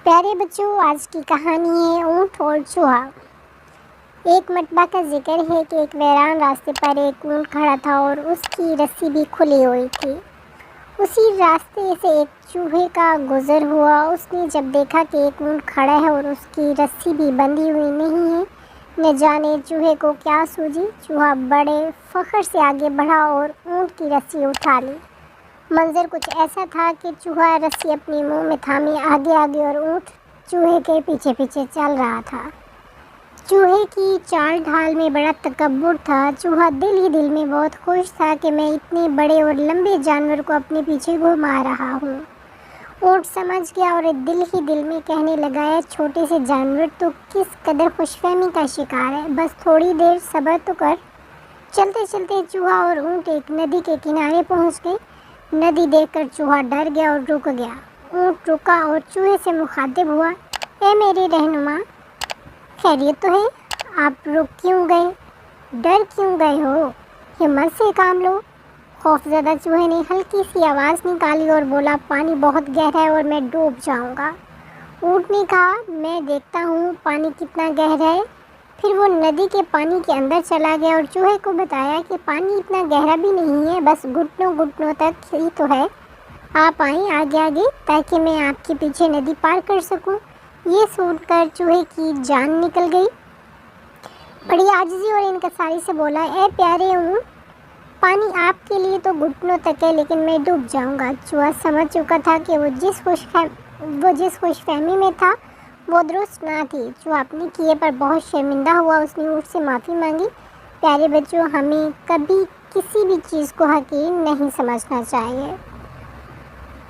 پیارے بچوں، آج کی کہانی ہے اونٹ اور چوہا۔ ایک مرتبہ کا ذکر ہے کہ ایک ویران راستے پر ایک اونٹ کھڑا تھا اور اس کی رسی بھی کھلی ہوئی تھی۔ اسی راستے سے ایک چوہے کا گزر ہوا۔ اس نے جب دیکھا کہ ایک اونٹ کھڑا ہے اور اس کی رسی بھی بندھی ہوئی نہیں ہے، نہ جانے چوہے کو کیا سوجی۔ چوہا بڑے فخر سے آگے بڑھا اور اونٹ کی رسی اٹھا لی۔ منظر کچھ ایسا تھا کہ چوہا رسی اپنے منہ میں تھامے آگے اور اونٹ چوہے کے پیچھے چل رہا تھا۔ چوہے کی چال ڈھال میں بڑا تکبر تھا۔ چوہا دل ہی دل میں بہت خوش تھا کہ میں اتنے بڑے اور لمبے جانور کو اپنے پیچھے گھما رہا ہوں۔ اونٹ سمجھ گیا اور دل ہی دل میں کہنے لگا، اے چھوٹے سے جانور، تو کس قدر خوش فہمی کا شکار ہے، بس تھوڑی دیر صبر تو کر۔ چلتے چلتے چوہا اور اونٹ ایک ندی کے کنارے پہنچ گئے۔ ندی دیکھ کر چوہا ڈر گیا اور رک گیا۔ اونٹ رکا اور چوہے سے مخاطب ہوا، اے میرے رہنما، خیریت تو ہے؟ آپ رک کیوں گئے؟ ڈر کیوں گئے ہو؟ ہمت سے کام لو۔ خوفزدہ چوہے نے ہلکی سی آواز نکالی اور بولا، پانی بہت گہرا ہے اور میں ڈوب جاؤں گا۔ اونٹ نے کہا، میں دیکھتا ہوں پانی کتنا گہرا ہے۔ پھر وہ ندی کے پانی کے اندر چلا گیا اور چوہے کو بتایا کہ پانی اتنا گہرا بھی نہیں ہے، بس گھٹنوں تک ہی تو ہے۔ آپ آئیں آگے تاکہ میں آپ کے پیچھے ندی پار کر سکوں۔ یہ سن کر چوہے کی جان نکل گئی۔ بڑی عاجزی اور انکساری سے بولا، اے پیارے اونٹ، پانی آپ کے لیے تو گھٹنوں تک ہے، لیکن میں ڈوب جاؤں گا۔ چوہا سمجھ چکا تھا کہ وہ جس خوش فہمی میں تھا وہ درست نہ تھی۔ چوہا اپنے کیے پر بہت شرمندہ ہوا۔ اس نے اونٹ سے معافی مانگی۔ پیارے بچوں، ہمیں کبھی کسی بھی چیز کو حقیر نہیں سمجھنا چاہیے۔